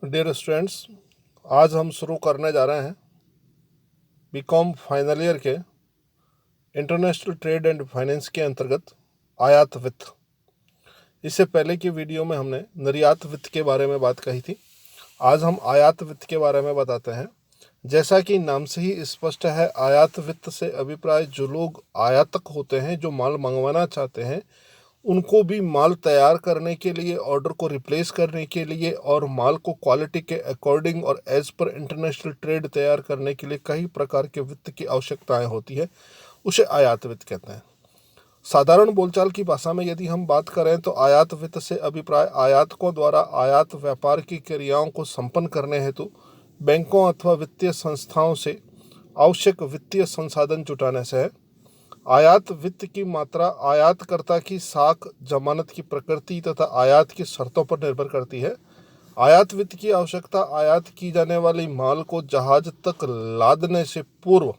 Dear students, आज हम शुरू करने जा रहे हैं बीकॉम फाइनल ईयर के इंटरनेशनल ट्रेड एंड फाइनेंस के अंतर्गत आयात वित्त। इससे पहले की वीडियो में हमने निर्यात वित्त के बारे में बात कही थी। आज हम आयात वित्त के बारे में बताते हैं। जैसा कि नाम से ही स्पष्ट है, आयात वित्त से अभिप्राय जो लोग आयातक होते हैं, जो माल मंगवाना चाहते हैं, उनको भी माल तैयार करने के लिए, ऑर्डर को रिप्लेस करने के लिए और माल को क्वालिटी के अकॉर्डिंग और एज पर इंटरनेशनल ट्रेड तैयार करने के लिए कई प्रकार के वित्त की आवश्यकताएं होती है। उसे आयात वित्त कहते हैं। साधारण बोलचाल की भाषा में यदि हम बात करें तो आयात वित्त से अभिप्राय आयातकों द्वारा आयात व्यापार की क्रियाओं को संपन्न करने हेतु बैंकों अथवा वित्तीय संस्थाओं से आवश्यक वित्तीय संसाधन जुटाने से है। आयात वित्त की मात्रा आयातकर्ता की साख जमानत की प्रकृति तथा आयात की शर्तों पर निर्भर करती है। आयात वित्त की आवश्यकता आयात की जाने वाली माल को जहाज तक लादने से पूर्व,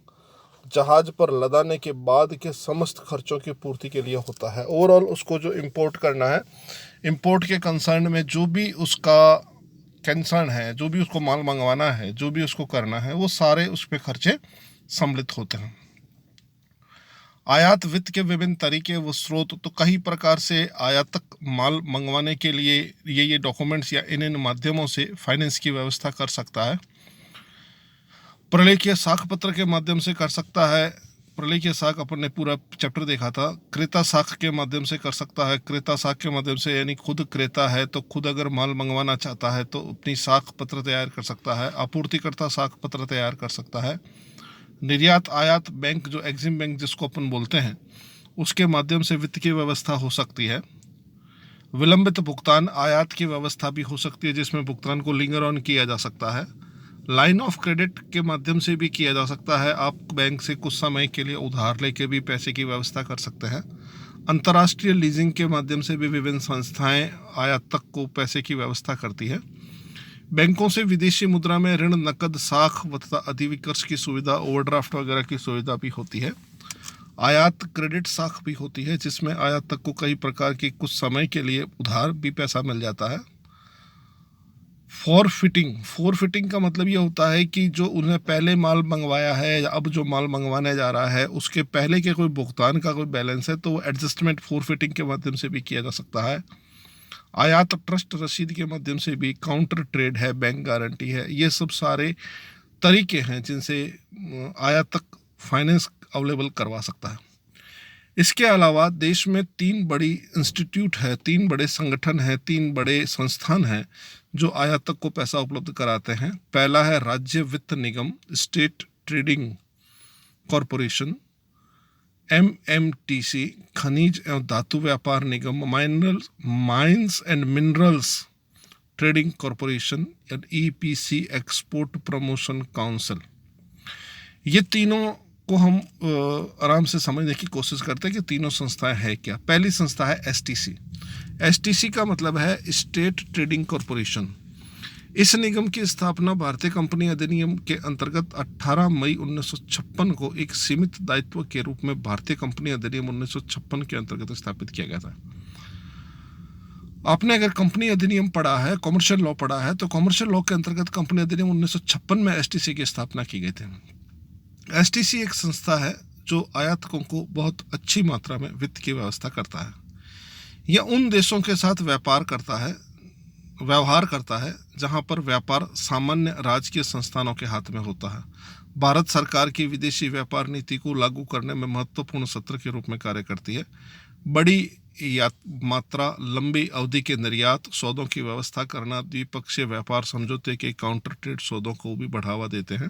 जहाज पर लदाने के बाद के समस्त खर्चों की पूर्ति के लिए होता है। ओवरऑल उसको जो इंपोर्ट करना है, इंपोर्ट के कंसर्न में जो भी उसका कंसर्न है, जो भी उसको माल मंगवाना है, जो भी उसको करना है, वो सारे उस पर खर्चे सम्मिलित होते हैं। आयात वित्त के विभिन्न तरीके व स्रोत, तो कई प्रकार से आयातक माल मंगवाने के लिए ये डॉक्यूमेंट्स या इन माध्यमों से फाइनेंस की व्यवस्था कर सकता है। प्रलेखीय साख पत्र के माध्यम से कर सकता है। प्रलेखीय साख अपन ने पूरा चैप्टर देखा था। क्रेता साख के माध्यम से कर सकता है। क्रेता साख के माध्यम से यानी खुद क्रेता है तो खुद अगर माल मंगवाना चाहता है तो अपनी साख पत्र तैयार कर सकता है। आपूर्तिकर्ता साख पत्र तैयार कर सकता है। निर्यात आयात बैंक, जो एग्जिम बैंक जिसको अपन बोलते हैं, उसके माध्यम से वित्त की व्यवस्था हो सकती है। विलंबित भुगतान आयात की व्यवस्था भी हो सकती है, जिसमें भुगतान को लिंगर ऑन किया जा सकता है। लाइन ऑफ क्रेडिट के माध्यम से भी किया जा सकता है। आप बैंक से कुछ समय के लिए उधार लेके भी पैसे की व्यवस्था कर सकते हैं। अंतर्राष्ट्रीय लीजिंग के माध्यम से भी विभिन्न संस्थाएं आयातक को पैसे की व्यवस्था करती है। बैंकों से विदेशी मुद्रा में ऋण, नकद, साख तथा अधिविकर्ष की सुविधा, ओवरड्राफ्ट वगैरह की सुविधा भी होती है। आयात क्रेडिट साख भी होती है, जिसमें आयातक को कई प्रकार की कुछ समय के लिए उधार भी पैसा मिल जाता है। फॉरफिटिंग का मतलब ये होता है कि जो उन्हें पहले माल मंगवाया है या अब जो माल मंगवाने जा रहा है, उसके पहले के कोई भुगतान का कोई बैलेंस है तो वो एडजस्टमेंट फॉरफिटिंग के माध्यम से भी किया जा सकता है। आयात ट्रस्ट रसीद के माध्यम से भी, काउंटर ट्रेड है, बैंक गारंटी है, ये सब सारे तरीके हैं जिनसे आयातक फाइनेंस अवेलेबल करवा सकता है। इसके अलावा देश में 3 बड़ी इंस्टीट्यूट है, 3 बड़े संगठन हैं, 3 बड़े संस्थान हैं जो आयातक को पैसा उपलब्ध कराते हैं। पहला है राज्य वित्त निगम, स्टेट ट्रेडिंग कॉरपोरेशन। MMTC खनिज एवं धातु व्यापार निगम, mines and minerals trading corporation, EPC export promotion council. ये तीनों को हम आराम से समझने की कोशिश करते हैं कि तीनों संस्थाएं हैं क्या। पहली संस्था है STC का मतलब है स्टेट ट्रेडिंग कॉरपोरेशन। इस निगम की स्थापना भारतीय कंपनी अधिनियम के अंतर्गत 18 मई 1956 को एक सीमित दायित्व के रूप में भारतीय कंपनी अधिनियम 1956 के अंतर्गत स्थापित किया गया था। आपने अगर कंपनी अधिनियम पढ़ा है, कॉमर्शियल लॉ पढ़ा है, तो कॉमर्शियल लॉ के अंतर्गत कंपनी अधिनियम 1956 में STC की स्थापना की गई थी। STC एक संस्था है जो आयातकों को बहुत अच्छी मात्रा में वित्त की व्यवस्था करता है। यह उन देशों के साथ व्यवहार करता है जहां पर व्यापार सामान्य राजकीय संस्थानों के हाथ में होता है। भारत सरकार की विदेशी व्यापार नीति को लागू करने में महत्वपूर्ण सत्र के रूप में कार्य करती है। बड़ी मात्रा, लंबी अवधि के निर्यात सौदों की व्यवस्था करना, द्विपक्षीय व्यापार समझौते के काउंटर ट्रेड सौदों को भी बढ़ावा देते हैं।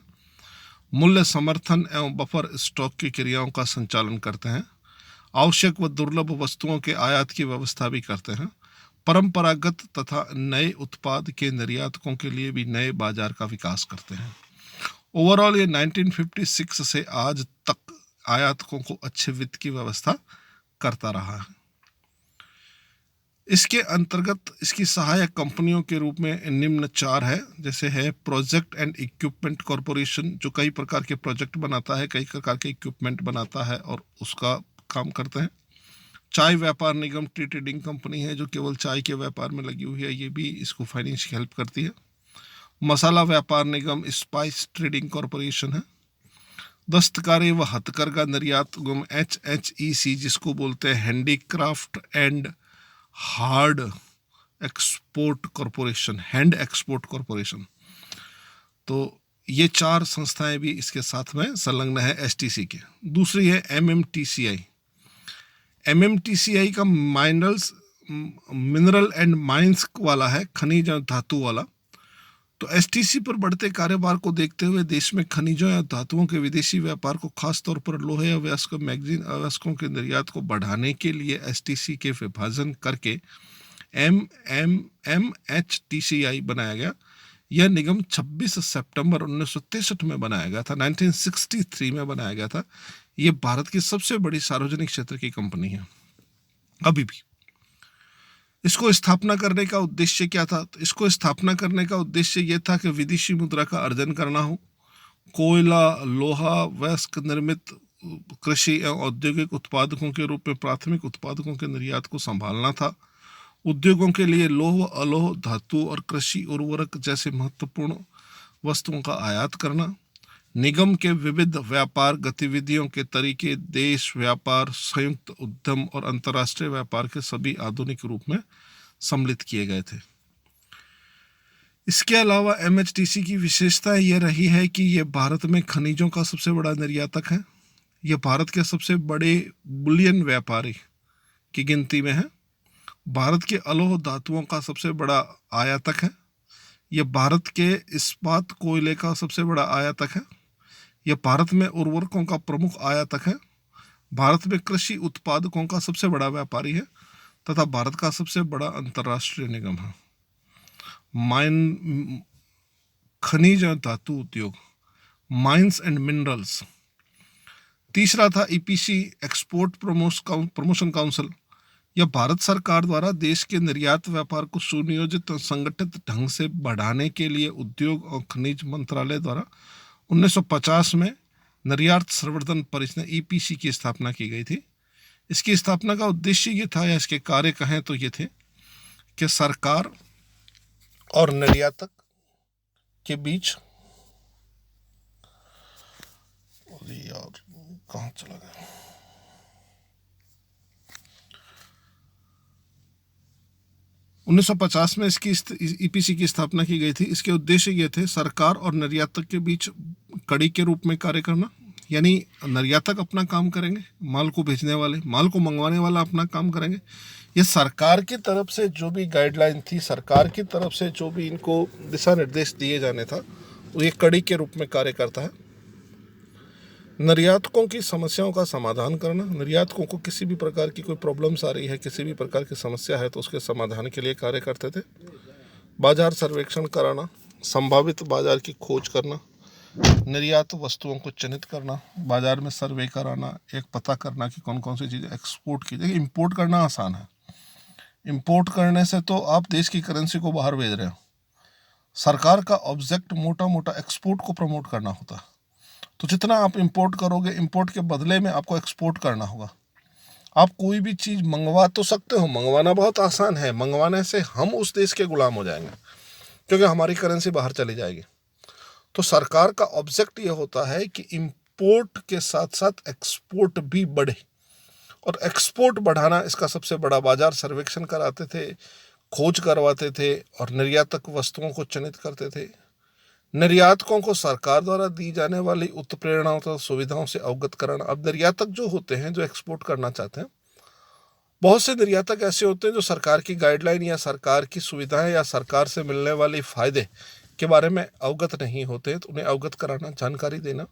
मूल्य समर्थन एवं बफर स्टॉक की क्रियाओं का संचालन करते हैं। आवश्यक व दुर्लभ वस्तुओं के आयात की व्यवस्था भी करते हैं। परंपरागत तथा नए उत्पाद के निर्यातकों के लिए भी नए बाजार का विकास करते हैं। ओवरऑल ये 1956 से आज तक आयातकों को अच्छे वित्त की व्यवस्था करता रहा है। इसके अंतर्गत इसकी सहायक कंपनियों के रूप में निम्न 4 है, जैसे है प्रोजेक्ट एंड इक्विपमेंट कॉरपोरेशन, जो कई प्रकार के प्रोजेक्ट बनाता है, कई प्रकार के इक्विपमेंट बनाता है और उसका काम करते हैं। चाय व्यापार निगम, टी ट्रेडिंग कंपनी है जो केवल चाय के व्यापार में लगी हुई है, ये भी इसको फाइनेंशियल हेल्प करती है। मसाला व्यापार निगम स्पाइस ट्रेडिंग कॉरपोरेशन है। दस्तकारी व हथकरघा निर्यात निगम HHEC, जिसको बोलते हैं handicraft and hard export corporation, hand export corporation. तो ये 4 संस्थाएं भी इसके साथ में संलग्न है STC के। दूसरी है MMTCI। MMTCI का मिनरल एंड माइंस वाला है, खनिज और धातु वाला। तो STC पर बढ़ते कारोबार को देखते हुए देश में खनिजों या धातुओं के विदेशी व्यापार को खासतौर पर लोहे या अवयस्कों के निर्यात को बढ़ाने के लिए STC के विभाजन करके MHTCI बनाया गया। यह निगम 26 सितंबर 1963 में बनाया गया था, 1963 में बनाया गया था। यह भारत की सबसे बड़ी सार्वजनिक क्षेत्र की कंपनी है अभी भी। इसको स्थापना करने का उद्देश्य क्या था? तो इसको स्थापना करने का उद्देश्य यह था कि विदेशी मुद्रा का अर्जन करना हो, कोयला, लोहा, वयस्क निर्मित कृषि एवं औद्योगिक उत्पादकों के रूप में प्राथमिक उत्पादकों के निर्यात को संभालना था। उद्योगों के लिए लौह, अलोह, धातु और कृषि उर्वरक जैसे महत्वपूर्ण वस्तुओं का आयात करना। निगम के विविध व्यापार गतिविधियों के तरीके देश व्यापार, संयुक्त उद्यम और अंतर्राष्ट्रीय व्यापार के सभी आधुनिक रूप में सम्मिलित किए गए थे। इसके अलावा MHTC की विशेषता यह रही है कि यह भारत में खनिजों का सबसे बड़ा निर्यातक है। यह भारत के सबसे बड़े बुलियन व्यापारी की गिनती में है। भारत के अलोह धातुओं का सबसे बड़ा आयातक है। यह भारत के इस्पात कोयले का सबसे बड़ा आयातक है। यह भारत में उर्वरकों का प्रमुख आयातक है। भारत में कृषि उत्पादकों का सबसे बड़ा व्यापारी है तथा भारत का सबसे बड़ा अंतर्राष्ट्रीय निगम है। खनिज और धातु उद्योग, माइंस एंड मिनरल्स। तीसरा था EPC, एक्सपोर्ट प्रमोशन काउंसिल। यह भारत सरकार द्वारा देश के निर्यात व्यापार को सुनियोजित और संगठित ढंग से बढ़ाने के लिए उद्योग और खनिज मंत्रालय द्वारा 1950 में निर्यात संवर्धन परिषद EPC की स्थापना की गई थी। इसकी स्थापना का उद्देश्य ये था, या इसके कार्य कहें तो ये थे कि सरकार और निर्यातक के बीच, यार कहाँ चला गया, 1950 में इसकी EPC की स्थापना की गई थी। इसके उद्देश्य ये थे सरकार और निर्यातक के बीच कड़ी के रूप में कार्य करना, यानी निर्यातक अपना काम करेंगे, माल को भेजने वाले, माल को मंगवाने वाला अपना काम करेंगे। ये सरकार की तरफ से जो भी गाइडलाइन थी, सरकार की तरफ से जो भी इनको दिशा निर्देश दिए जाने था, वो ये कड़ी के रूप में कार्य करता है। निर्यातकों की समस्याओं का समाधान करना, निर्यातकों को किसी भी प्रकार की कोई प्रॉब्लम्स आ रही है, किसी भी प्रकार की समस्या है तो उसके समाधान के लिए कार्य करते थे। बाजार सर्वेक्षण कराना, संभावित बाजार की खोज करना, निर्यात वस्तुओं को चिन्हित करना, बाजार में सर्वे कराना, एक पता करना कि कौन कौन सी चीज़ें एक्सपोर्ट की जाए। इंपोर्ट करना आसान है, इंपोर्ट करने से तो आप देश की करेंसी को बाहर भेज रहे हो। सरकार का ऑब्जेक्ट मोटा मोटा एक्सपोर्ट को प्रमोट करना होता है। तो जितना आप इंपोर्ट करोगे, इंपोर्ट के बदले में आपको एक्सपोर्ट करना होगा। आप कोई भी चीज़ मंगवा तो सकते हो, मंगवाना बहुत आसान है, मंगवाने से हम उस देश के गुलाम हो जाएंगे क्योंकि हमारी करेंसी बाहर चली जाएगी। तो सरकार का ऑब्जेक्ट ये होता है कि इंपोर्ट के साथ साथ एक्सपोर्ट भी बढ़े, और एक्सपोर्ट बढ़ाना इसका सबसे बड़ा। बाजार सर्वेक्षण कराते थे, खोज करवाते थे और निर्यातक वस्तुओं को चिन्हित करते थे। निर्यातकों को सरकार द्वारा दी जाने वाली उत्प्रेरणाओं तथा सुविधाओं से अवगत कराना। अब निर्यातक जो होते हैं, जो एक्सपोर्ट करना चाहते हैं, बहुत से निर्यातक ऐसे होते हैं जो सरकार की गाइडलाइन या सरकार की सुविधाएं या सरकार से मिलने वाली फायदे के बारे में अवगत नहीं होते हैं, तो उन्हें अवगत कराना, जानकारी देना।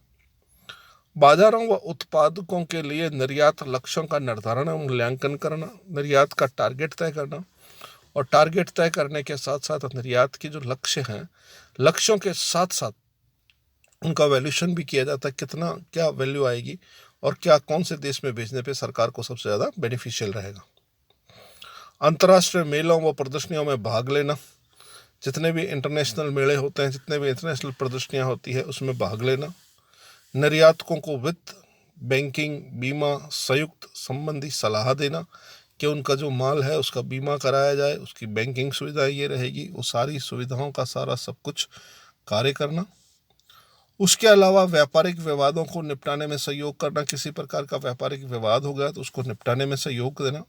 बाजारों व उत्पादकों के लिए निर्यात लक्ष्यों का निर्धारण और मूल्यांकन करना, निर्यात का टारगेट तय करना, और टारगेट तय करने के साथ साथ निर्यात के जो लक्ष्य हैं, लक्ष्यों के साथ साथ उनका वैल्यूएशन भी किया जाता है, कितना क्या वैल्यू आएगी और क्या कौन से देश में भेजने पे सरकार को सबसे ज़्यादा बेनिफिशियल रहेगा। अंतर्राष्ट्रीय मेलों व प्रदर्शनियों में भाग लेना, जितने भी इंटरनेशनल मेले होते हैं, जितने भी इंटरनेशनल प्रदर्शनियाँ होती है, उसमें भाग लेना। निर्यातकों को वित्त, बैंकिंग, बीमा, संयुक्त संबंधी सलाह देना कि उनका जो माल है उसका बीमा कराया जाए, उसकी बैंकिंग सुविधा ये रहेगी, वो सारी सुविधाओं का सारा सब कुछ कार्य करना। उसके अलावा व्यापारिक विवादों को निपटाने में सहयोग करना, किसी प्रकार का व्यापारिक विवाद हो गया तो उसको निपटाने में सहयोग देना।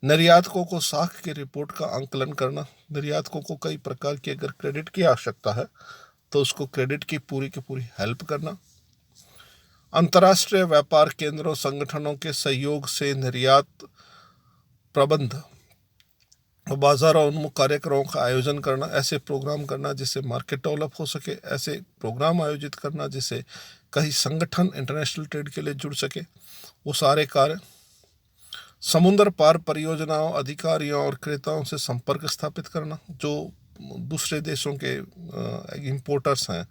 निर्यातकों को साख की रिपोर्ट का आंकलन करना, निर्यातकों को कई प्रकार की अगर क्रेडिट की आवश्यकता है तो उसको क्रेडिट की पूरी हेल्प करना। अंतर्राष्ट्रीय व्यापार केंद्रों संगठनों के सहयोग से निर्यात प्रबंध बाजारों उन्मुख कार्यक्रमों का आयोजन करना, ऐसे प्रोग्राम करना जिससे मार्केट डेवलप हो सके, ऐसे प्रोग्राम आयोजित करना जिससे कई संगठन इंटरनेशनल ट्रेड के लिए जुड़ सके, वो सारे कार्य। समुद्र पार परियोजनाओं, अधिकारियों और क्रेताओं से संपर्क स्थापित करना, जो दूसरे देशों के इंपोर्टर्स हैं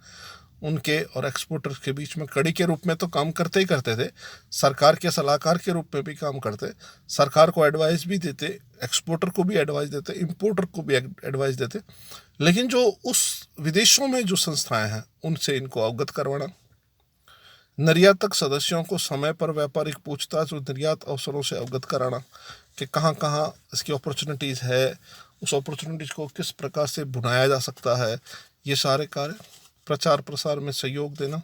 उनके और एक्सपोर्टर्स के बीच में कड़ी के रूप में तो काम करते ही करते थे, सरकार के सलाहकार के रूप में भी काम करते, सरकार को एडवाइस भी देते, एक्सपोर्टर को भी एडवाइस देते, इंपोर्टर को भी एडवाइस देते। लेकिन जो उस विदेशों में जो संस्थाएं हैं उनसे इनको अवगत करवाना। निर्यातक सदस्यों को समय पर व्यापारिक पूछताछ और निर्यात अवसरों से अवगत कराना कि कहाँ कहाँ इसकी अपॉर्चुनिटीज़ है, उस अपॉर्चुनिटीज़ को किस प्रकार से बुनाया जा सकता है, ये सारे कार्य। प्रचार प्रसार में सहयोग देना।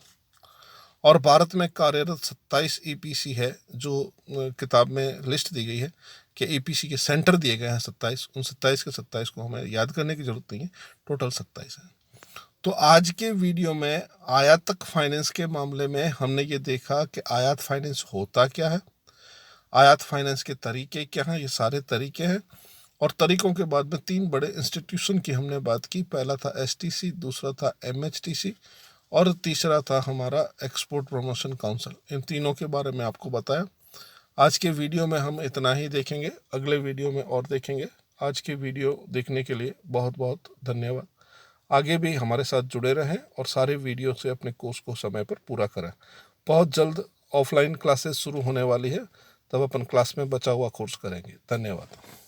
और भारत में कार्यरत 27 EPC है, जो किताब में लिस्ट दी गई है कि EPC के सेंटर दिए गए हैं 27, उन 27 के 27 को हमें याद करने की ज़रूरत नहीं है, टोटल 27 है। तो आज के वीडियो में आयातक फाइनेंस के मामले में हमने ये देखा कि आयात फाइनेंस होता क्या है, आयात फाइनेंस के तरीके क्या हैं, ये सारे तरीके हैं। और तरीकों के बाद में 3 बड़े इंस्टीट्यूशन की हमने बात की, पहला था STC, दूसरा था MHTC और तीसरा था हमारा एक्सपोर्ट प्रमोशन काउंसिल। इन तीनों के बारे में आपको बताया। आज के वीडियो में हम इतना ही देखेंगे, अगले वीडियो में और देखेंगे। आज के वीडियो देखने के लिए बहुत बहुत धन्यवाद। आगे भी हमारे साथ जुड़े रहें और सारे वीडियो से अपने कोर्स को समय पर पूरा करें। बहुत जल्द ऑफलाइन क्लासेस शुरू होने वाली है, तब अपन क्लास में बचा हुआ कोर्स करेंगे। धन्यवाद।